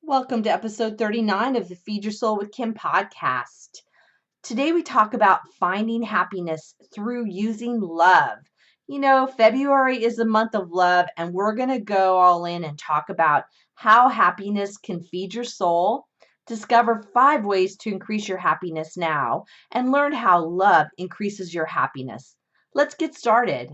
Welcome to episode 39 of the Feed Your Soul with Kim podcast. Today we talk about finding happiness through using love. You know, February is the month of love, and we're going to go all in and talk about how happiness can feed your soul, discover 5 ways to increase your happiness now, and learn how love increases your happiness. Let's get started.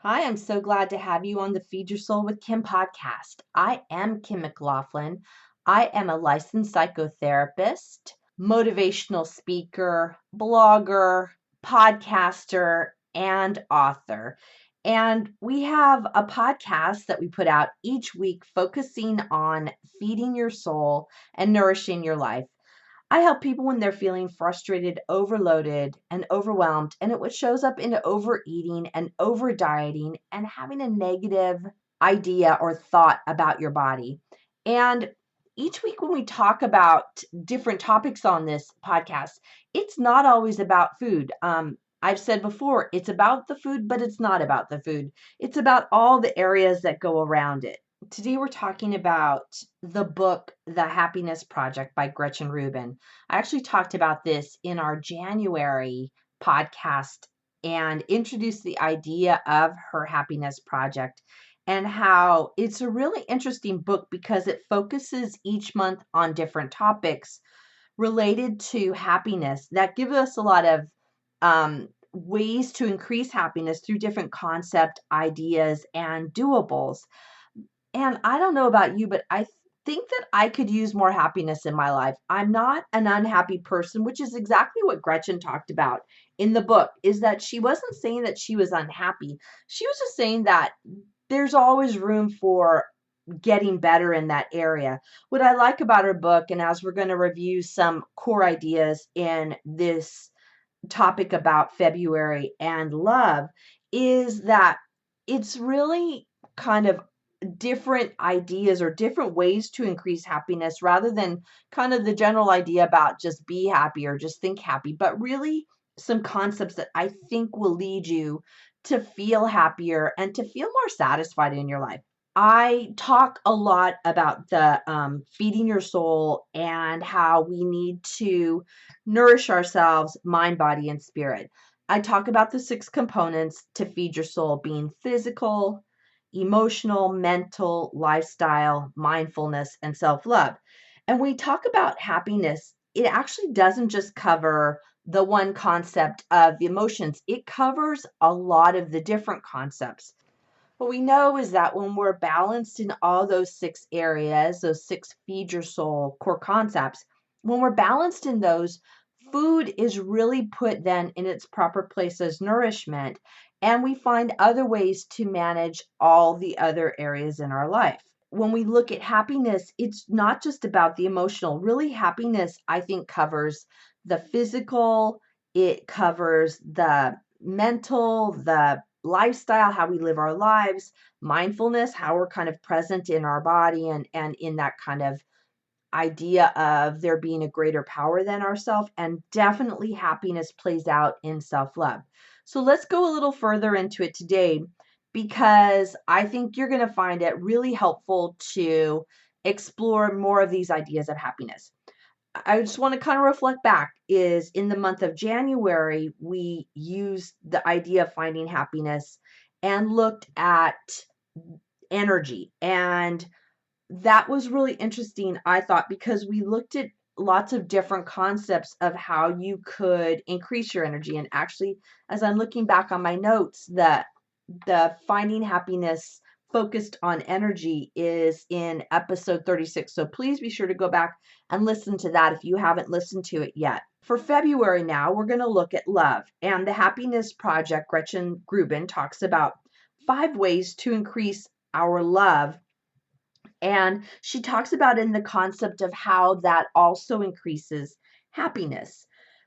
Hi, I'm so glad to have you on the Feed Your Soul with Kim podcast. I am Kim McLaughlin. I am a licensed psychotherapist, motivational speaker, blogger, podcaster, and author. And we have a podcast that we put out each week focusing on feeding your soul and nourishing your life. I help people when they're feeling frustrated, overloaded, and overwhelmed, and it shows up in overeating and over dieting and having a negative idea or thought about your body. And each week when we talk about different topics on this podcast, it's not always about food. I've said before, it's about the food, but it's not about the food. It's about all the areas that go around it. Today we're talking about the book, The Happiness Project by Gretchen Rubin. I actually talked about this in our January podcast and introduced the idea of her happiness project and how it's a really interesting book because it focuses each month on different topics related to happiness that give us a lot of ways to increase happiness through different concept ideas and doables. And I don't know about you, but I think that I could use more happiness in my life. I'm not an unhappy person, which is exactly what Gretchen talked about in the book, is that she wasn't saying that she was unhappy. She was just saying that there's always room for getting better in that area. What I like about her book, and as we're going to review some core ideas in this topic about February and love, is that it's really kind of different ideas or different ways to increase happiness rather than kind of the general idea about just be happy or just think happy, but really some concepts that I think will lead you to feel happier and to feel more satisfied in your life. I talk a lot about the feeding your soul and how we need to nourish ourselves, mind, body, and spirit. I talk about the 6 components to feed your soul being physical, emotional, mental, lifestyle, mindfulness, and self love. And when we talk about happiness, it actually doesn't just cover the one concept of the emotions, it covers a lot of the different concepts. What we know is that when we're balanced in all those 6 areas, those 6 feed your soul core concepts, when we're balanced in those, food is really put then in its proper place as nourishment, and we find other ways to manage all the other areas in our life. When we look at happiness, it's not just about the emotional. Really, happiness, I think, covers the physical, it covers the mental, the lifestyle, how we live our lives, mindfulness, how we're kind of present in our body and in that kind of idea of there being a greater power than ourselves, and definitely happiness plays out in self-love. So let's go a little further into it today because I think you're going to find it really helpful to explore more of these ideas of happiness. I just want to kind of reflect back is in the month of January, we used the idea of finding happiness and looked at energy. And that was really interesting, I thought, because we looked at lots of different concepts of how you could increase your energy. And actually, as I'm looking back on my notes, the finding happiness focused on energy is in episode 36. So please be sure to go back and listen to that if you haven't listened to it yet. For February now, we're going to look at love. And the Happiness Project, Gretchen Rubin, talks about 5 ways to increase our love. And she talks about in the concept of how that also increases happiness.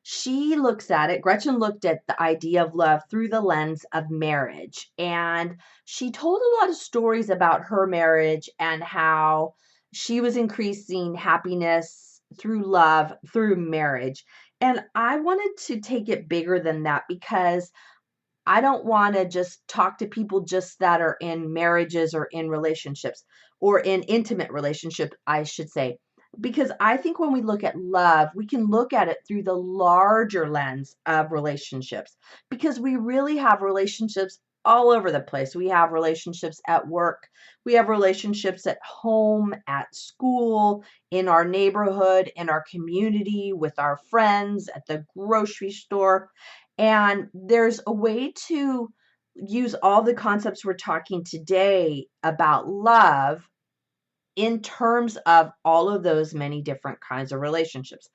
She looks at it, Gretchen looked at the idea of love through the lens of marriage. And she told a lot of stories about her marriage and how She was increasing happiness through love, through marriage. And I wanted to take it bigger than that because I don't want to just talk to people just that are in marriages or in relationships or in intimate relationships, I should say. Because I think when we look at love, we can look at it through the larger lens of relationships because we really have relationships all over the place. We have relationships at work, we have relationships at home, at school, in our neighborhood, in our community, with our friends, at the grocery store. And there's a way to use all the concepts we're talking today about love in terms of all of those many different kinds of relationships.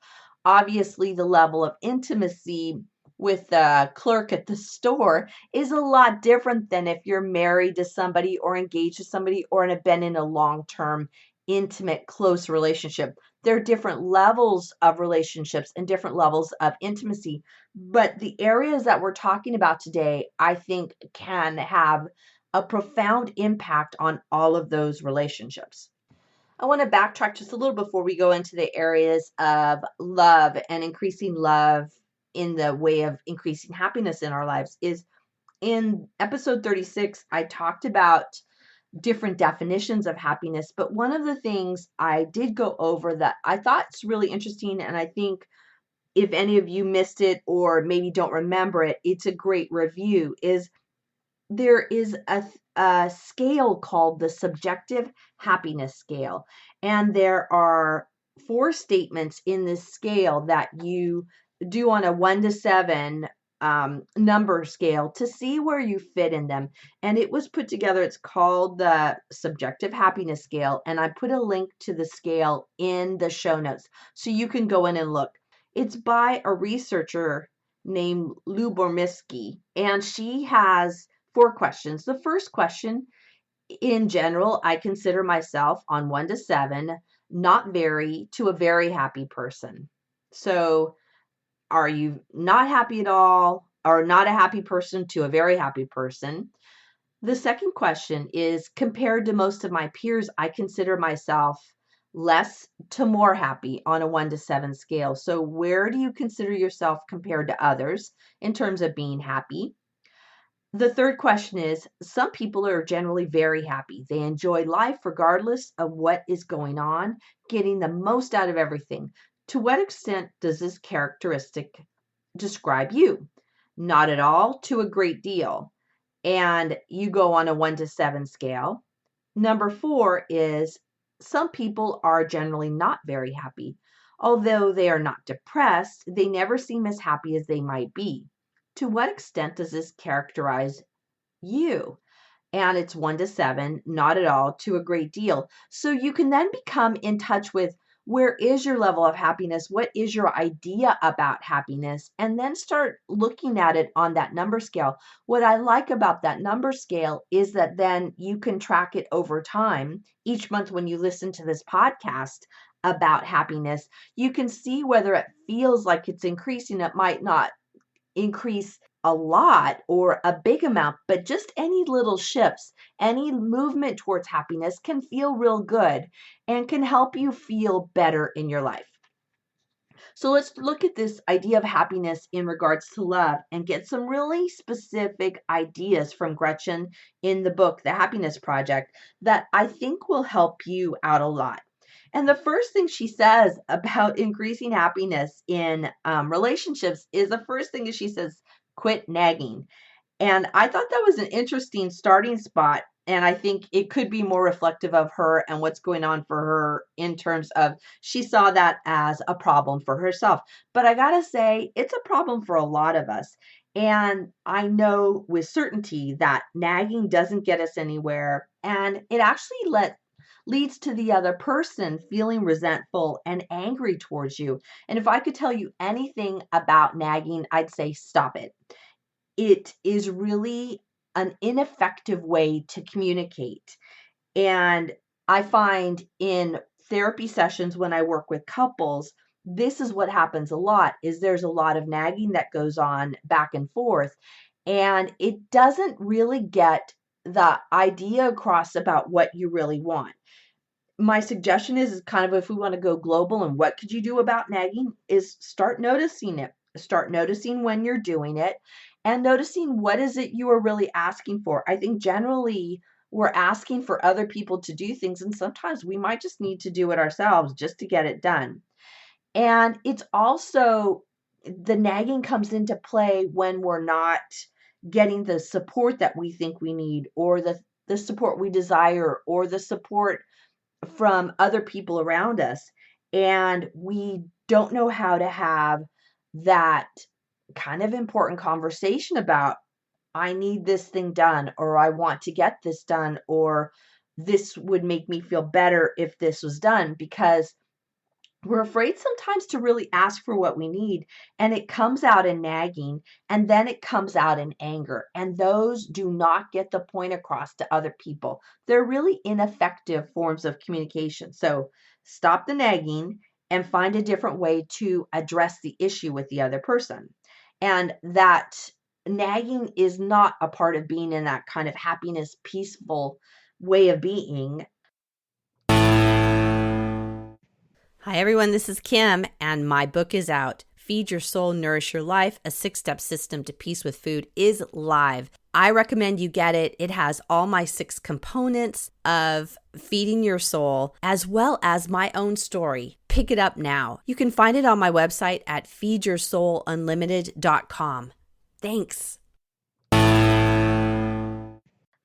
Obviously, the level of intimacy with the clerk at the store is a lot different than if you're married to somebody or engaged to somebody or have been in a long-term, intimate, close relationship. There are different levels of relationships and different levels of intimacy. But the areas that we're talking about today, I think, can have a profound impact on all of those relationships. I want to backtrack just a little before we go into the areas of love and increasing love in the way of increasing happiness in our lives. Is in episode 36, I talked about different definitions of happiness, but one of the things I did go over that I thought is really interesting, and I think if any of you missed it or maybe don't remember it, it's a great review, is there is a scale called the subjective happiness scale. And there are four statements in this scale that you do on a 1 to 7 number scale to see where you fit in them. And it was put together, it's called the subjective happiness scale. And I put a link to the scale in the show notes so you can go in and look. It's by a researcher named Lubomirsky, and she has 4 questions. The first question, in general, I consider myself on 1 to 7, not very to a very happy person. So, are you not happy at all, or not a happy person to a very happy person? The second question is, compared to most of my peers, I consider myself less to more happy on a 1 to 7 scale. So, where do you consider yourself compared to others in terms of being happy? The third question is, some people are generally very happy. They enjoy life regardless of what is going on, getting the most out of everything. To what extent does this characteristic describe you? Not at all, to a great deal. And you go on a 1 to 7 scale. Number 4 is, some people are generally not very happy. Although they are not depressed, they never seem as happy as they might be. To what extent does this characterize you? And it's 1 to 7, not at all, to a great deal. So you can then become in touch with, where is your level of happiness? What is your idea about happiness? And then start looking at it on that number scale. What I like about that number scale is that then you can track it over time. Each month when you listen to this podcast about happiness, you can see whether it feels like it's increasing. It might not increase a lot or a big amount, but just any little shifts, any movement towards happiness can feel real good and can help you feel better in your life. So let's look at this idea of happiness in regards to love and get some really specific ideas from Gretchen in the book, The Happiness Project, that I think will help you out a lot. And the first thing she says about increasing happiness in relationships is, the first thing is she says, quit nagging. And I thought that was an interesting starting spot. And I think it could be more reflective of her and what's going on for her in terms of, she saw that as a problem for herself. But I got to say, it's a problem for a lot of us. And I know with certainty that nagging doesn't get us anywhere. And it actually leads to the other person feeling resentful and angry towards you. And if I could tell you anything about nagging, I'd say stop it. It is really an ineffective way to communicate. And I find in therapy sessions when I work with couples, this is what happens a lot, is there's a lot of nagging that goes on back and forth, and it doesn't really get the idea across about what you really want. my suggestion is kind of, if we want to go global and what could you do about nagging, is start noticing it. Start noticing when you're doing it and noticing what is it you are really asking for. I think generally we're asking for other people to do things, and sometimes we might just need to do it ourselves just to get it done. And it's also, the nagging comes into play when we're not getting the support that we think we need, or the support we desire, or the support from other people around us. And we don't know how to have that kind of important conversation about, I need this thing done, or I want to get this done, or this would make me feel better if this was done, because we're afraid sometimes to really ask for what we need, and it comes out in nagging, and then it comes out in anger, and those do not get the point across to other people. They're really ineffective forms of communication. So stop the nagging and find a different way to address the issue with the other person. And that nagging is not a part of being in that kind of happiness, peaceful way of being. Hi, everyone. This is Kim, and my book is out. Feed Your Soul, Nourish Your Life, a 6-step system to peace with food is live. I recommend you get it. It has all my 6 components of feeding your soul, as well as my own story. Pick it up now. You can find it on my website at feedyoursoulunlimited.com. Thanks.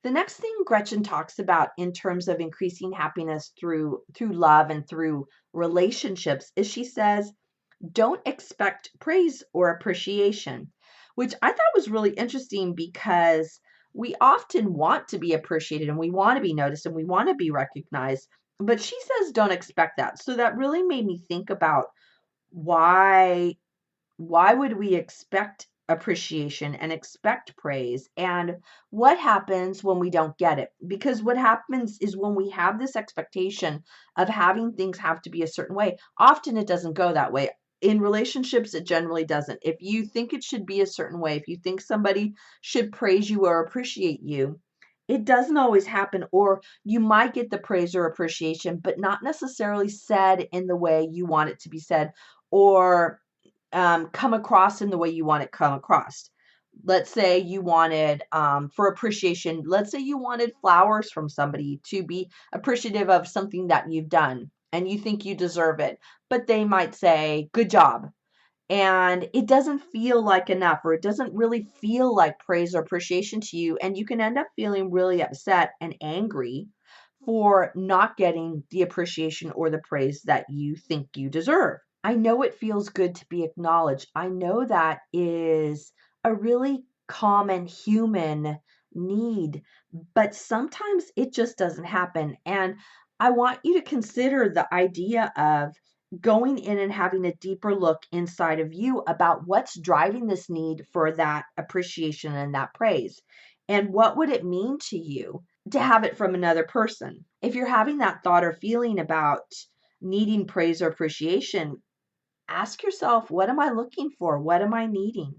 The next thing Gretchen talks about in terms of increasing happiness through love and through relationships is, she says, don't expect praise or appreciation, which I thought was really interesting, because we often want to be appreciated and we want to be noticed and we want to be recognized. But she says don't expect that. So that really made me think about, why would we expect appreciation and expect praise, and what happens when we don't get it? Because what happens is, when we have this expectation of having things have to be a certain way, often it doesn't go that way. In relationships, it generally doesn't. If you think it should be a certain way, if you think somebody should praise you or appreciate you, it doesn't always happen. Or you might get the praise or appreciation, but not necessarily said in the way you want it to be said, or come across in the way you want it come across. Let's say you wanted, for appreciation, let's say you wanted flowers from somebody to be appreciative of something that you've done and you think you deserve it, but they might say, good job. And it doesn't feel like enough, or it doesn't really feel like praise or appreciation to you. And you can end up feeling really upset and angry for not getting the appreciation or the praise that you think you deserve. I know it feels good to be acknowledged. I know that is a really common human need, but sometimes it just doesn't happen. And I want you to consider the idea of going in and having a deeper look inside of you about what's driving this need for that appreciation and that praise. And what would it mean to you to have it from another person? If you're having that thought or feeling about needing praise or appreciation, ask yourself, what am I looking for? What am I needing?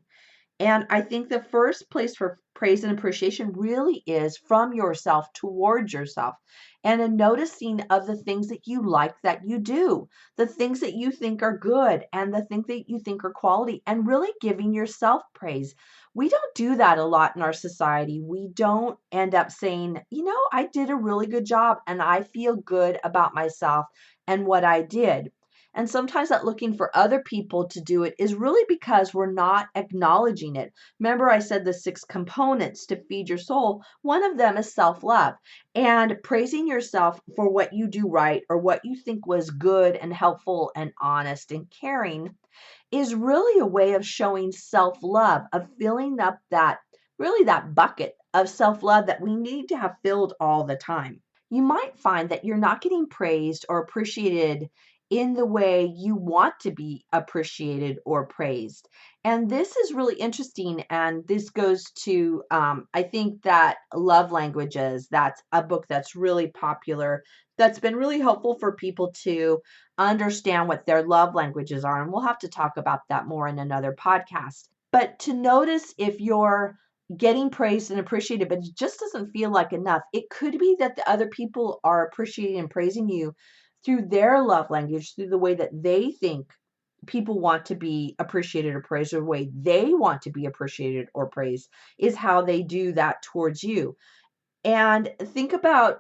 And I think the first place for praise and appreciation really is from yourself towards yourself, and a noticing of the things that you like that you do, the things that you think are good, and the things that you think are quality, and really giving yourself praise. We don't do that a lot in our society. We don't end up saying, I did a really good job and I feel good about myself and what I did. And sometimes that looking for other people to do it is really because we're not acknowledging it. Remember, I said the 6 components to feed your soul. One of them is self-love, and praising yourself for what you do right, or what you think was good and helpful and honest and caring, is really a way of showing self-love, of filling up that bucket of self-love that we need to have filled all the time. You might find that you're not getting praised or appreciated in the way you want to be appreciated or praised. And this is really interesting. And this goes to, I think that Love Languages, that's a book that's really popular, that's been really helpful for people to understand what their love languages are. And we'll have to talk about that more in another podcast. But to notice if you're getting praised and appreciated, but it just doesn't feel like enough. It could be that the other people are appreciating and praising you through their love language, through the way that they think people want to be appreciated or praised, or the way they want to be appreciated or praised is how they do that towards you. And think about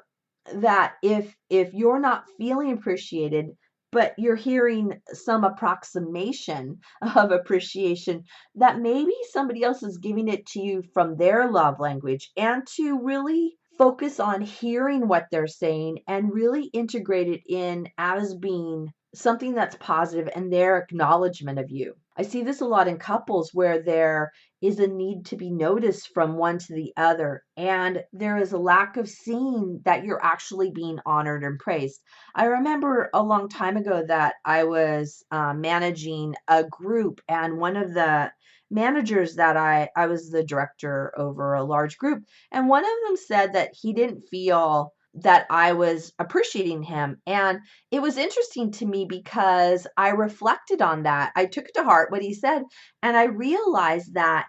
that, if you're not feeling appreciated, but you're hearing some approximation of appreciation, that maybe somebody else is giving it to you from their love language, and to really focus on hearing what they're saying and really integrate it in as being something that's positive and their acknowledgement of you. I see this a lot in couples where there is a need to be noticed from one to the other, and there is a lack of seeing that you're actually being honored and praised. I remember a long time ago that I was managing a group, and one of the managers that I was the director over a large group, and one of them said that he didn't feel that I was appreciating him. And it was interesting to me because I reflected on that. I took it to heart what he said, and I realized that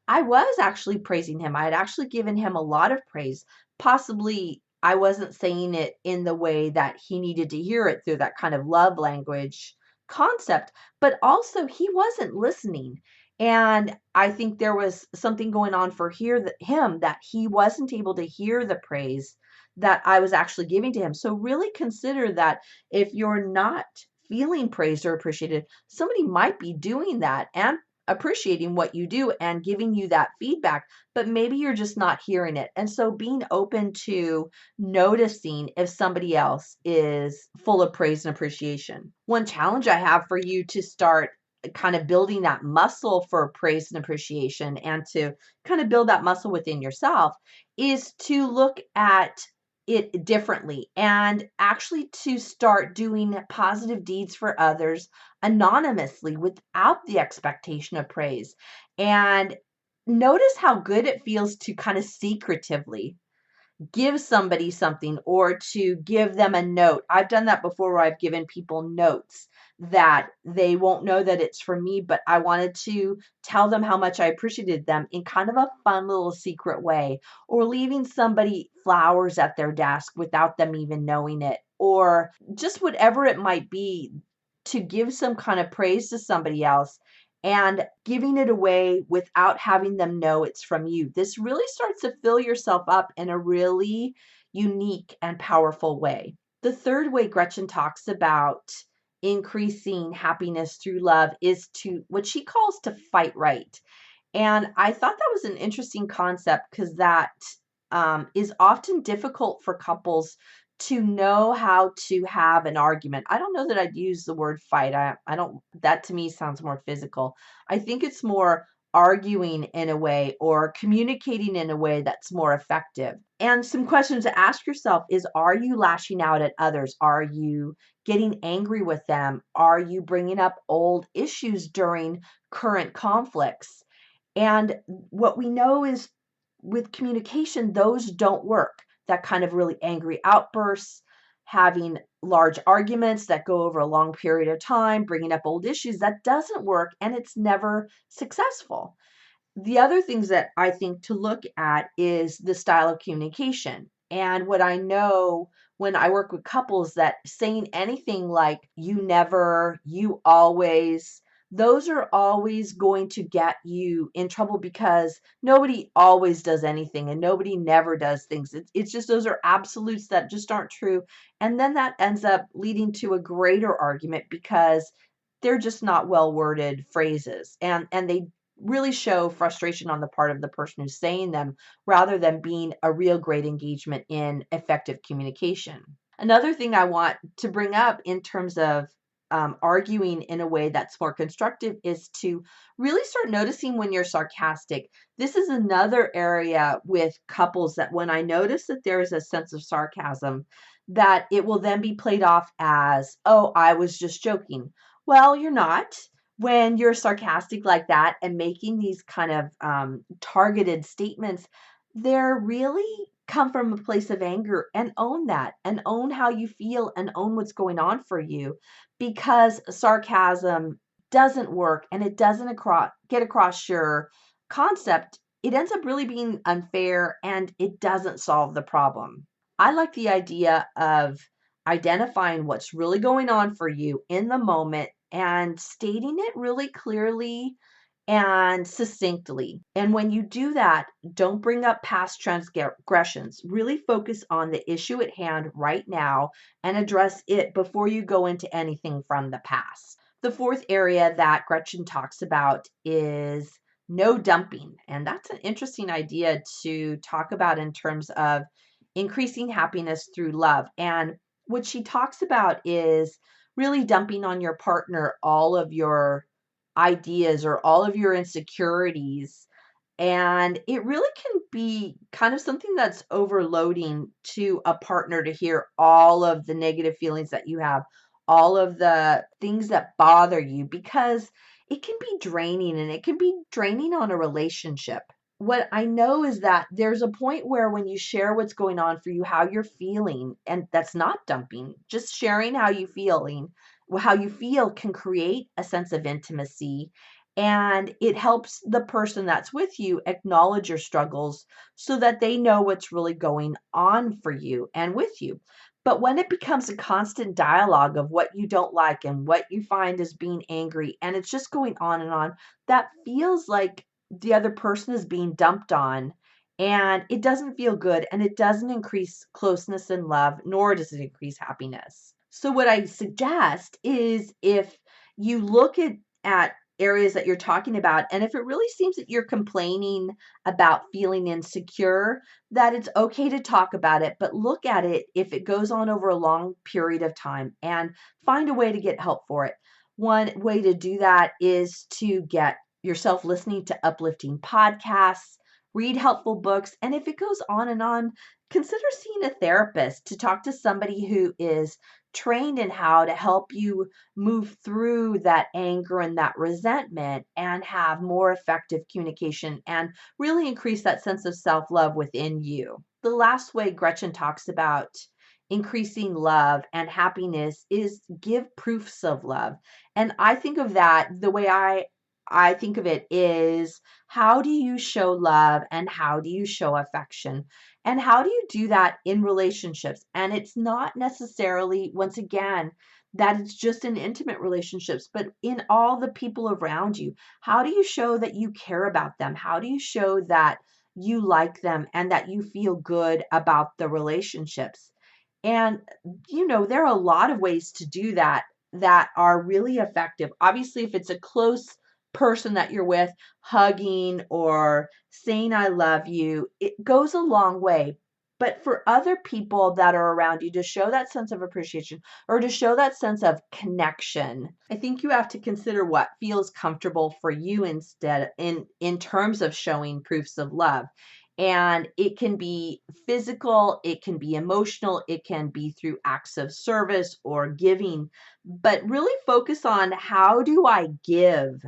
I was actually praising him. I had actually given him a lot of praise. Possibly I wasn't saying it in the way that he needed to hear it through that kind of love language concept, but also he wasn't listening. And I think there was something going on for him, that he wasn't able to hear the praise that I was actually giving to him. So really consider that if you're not feeling praised or appreciated, somebody might be doing that and appreciating what you do and giving you that feedback, but maybe you're just not hearing it. And so being open to noticing if somebody else is full of praise and appreciation. One challenge I have for you to start kind of building that muscle for praise and appreciation, and to kind of build that muscle within yourself, is to look at it differently, and actually to start doing positive deeds for others anonymously without the expectation of praise. And notice how good it feels to kind of secretively give somebody something, or to give them a note. I've done that before, where I've given people notes that they won't know that it's from me, but I wanted to tell them how much I appreciated them in kind of a fun little secret way, or leaving somebody flowers at their desk without them even knowing it, or just whatever it might be, to give some kind of praise to somebody else and giving it away without having them know it's from you. This really starts to fill yourself up in a really unique and powerful way. The third way Gretchen talks about increasing happiness through love is to what she calls to fight right. And I thought that was an interesting concept, because that is often difficult for couples to know how to have an argument. I don't know that I'd use the word fight. I don't, that to me sounds more physical. I think it's more arguing in a way, or communicating in a way that's more effective. And some questions to ask yourself is, are you lashing out at others? Are you getting angry with them? Are you bringing up old issues during current conflicts? And what we know is, with communication, those don't work. That kind of really angry outbursts, having large arguments that go over a long period of time, bringing up old issues, that doesn't work, and it's never successful. The other things that I think to look at is the style of communication. And what I know when I work with couples, that saying anything like "you never," "you always," those are always going to get you in trouble, because nobody always does anything and nobody never does things. It's just, those are absolutes that just aren't true. And then that ends up leading to a greater argument, because they're just not well worded phrases, and they really show frustration on the part of the person who's saying them, rather than being a real great engagement in effective communication. Another thing I want to bring up in terms of arguing in a way that's more constructive is to really start noticing when you're sarcastic. This is another area with couples that, when I notice that there is a sense of sarcasm, that it will then be played off as, "Oh, I was just joking." Well, you're not. When you're sarcastic like that and making these kind of targeted statements, they're really come from a place of anger, and own that, and own how you feel, and own what's going on for you, because sarcasm doesn't work, and it doesn't get across your concept it ends up really being unfair and it doesn't solve the problem. I like the idea of identifying what's really going on for you in the moment and stating it really clearly and succinctly. And when you do that, don't bring up past transgressions. Really focus on the issue at hand right now and address it before you go into anything from the past. The fourth area that Gretchen talks about is no dumping. And that's an interesting idea to talk about in terms of increasing happiness through love. And what she talks about is really dumping on your partner all of your ideas or all of your insecurities. And it really can be kind of something that's overloading to a partner to hear all of the negative feelings that you have, all of the things that bother you, because it can be draining and it can be draining on a relationship. What I know is that there's a point where when you share what's going on for you, how you're feeling, and that's not dumping, just sharing how you feel can create a sense of intimacy, and it helps the person that's with you acknowledge your struggles so that they know what's really going on for you and with you. But when it becomes a constant dialogue of what you don't like and what you find as being angry, and it's just going on and on, that feels like the other person is being dumped on. And it doesn't feel good and it doesn't increase closeness and love, nor does it increase happiness. So, what I suggest is if you look at areas that you're talking about, and if it really seems that you're complaining about feeling insecure, that it's okay to talk about it, but look at it if it goes on over a long period of time and find a way to get help for it. One way to do that is to get yourself listening to uplifting podcasts, read helpful books, and if it goes on and on, consider seeing a therapist to talk to somebody who is trained in how to help you move through that anger and that resentment and have more effective communication and really increase that sense of self love within you. The last way Gretchen talks about increasing love and happiness is give proofs of love. And I think of that the way I think of it is, how do you show love and how do you show affection? And how do you do that in relationships? And it's not necessarily, once again, that it's just in intimate relationships, but in all the people around you. How do you show that you care about them? How do you show that you like them and that you feel good about the relationships? And, there are a lot of ways to do that that are really effective. Obviously, if it's a close person that you're with, hugging or saying, I love you, it goes a long way. But for other people that are around you, to show that sense of appreciation or to show that sense of connection, I think you have to consider what feels comfortable for you instead in terms of showing proofs of love. And it can be physical, it can be emotional, it can be through acts of service or giving, but really focus on, how do I give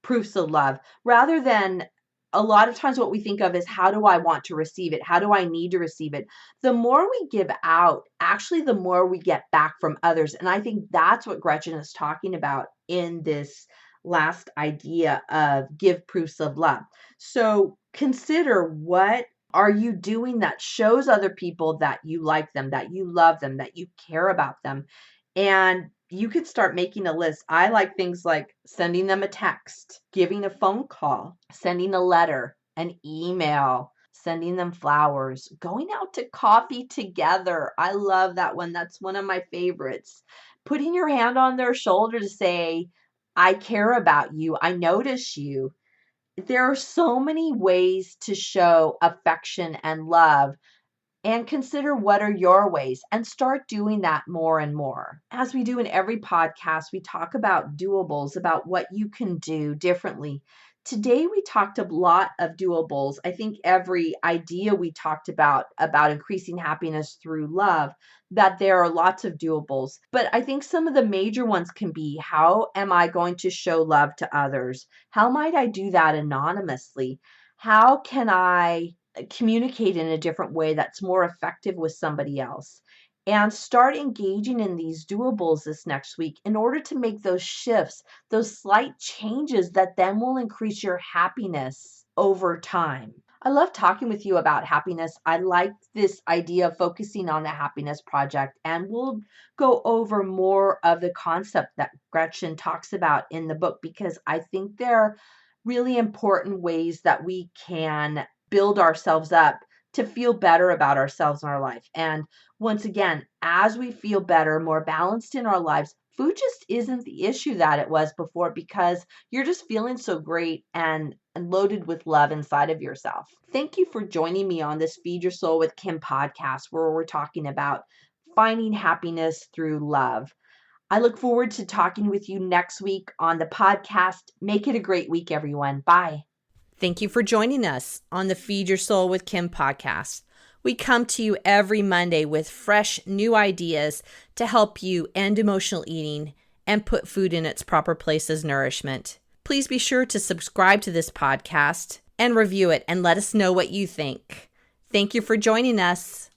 proofs of love, rather than, a lot of times what we think of is, how do I want to receive it? How do I need to receive it? The more we give out, actually, the more we get back from others. And I think that's what Gretchen is talking about in this last idea of give proofs of love. So consider, what are you doing that shows other people that you like them, that you love them, that you care about them? And you could start making a list. I like things like sending them a text, giving a phone call, sending a letter, an email, sending them flowers, going out to coffee together. I love that one. That's one of my favorites. Putting your hand on their shoulder to say, I care about you. I notice you. There are so many ways to show affection and love, and consider what are your ways and start doing that more and more. As we do in every podcast, we talk about doables, about what you can do differently. Today, we talked a lot of doables. I think every idea we talked about increasing happiness through love, that there are lots of doables. But I think some of the major ones can be, how am I going to show love to others? How might I do that anonymously? How can I communicate in a different way that's more effective with somebody else? and start engaging in these doables this next week in order to make those shifts, those slight changes that then will increase your happiness over time. I love talking with you about happiness. I like this idea of focusing on the happiness project, and we'll go over more of the concept that Gretchen talks about in the book because I think they're really important ways that we can build ourselves up to feel better about ourselves in our life. And once again, as we feel better, more balanced in our lives, food just isn't the issue that it was before because you're just feeling so great and loaded with love inside of yourself. Thank you for joining me on this Feed Your Soul with Kim podcast, where we're talking about finding happiness through love. I look forward to talking with you next week on the podcast. Make it a great week, everyone. Bye. Thank you for joining us on the Feed Your Soul with Kim podcast. We come to you every Monday with fresh new ideas to help you end emotional eating and put food in its proper place as nourishment. Please be sure to subscribe to this podcast and review it and let us know what you think. Thank you for joining us.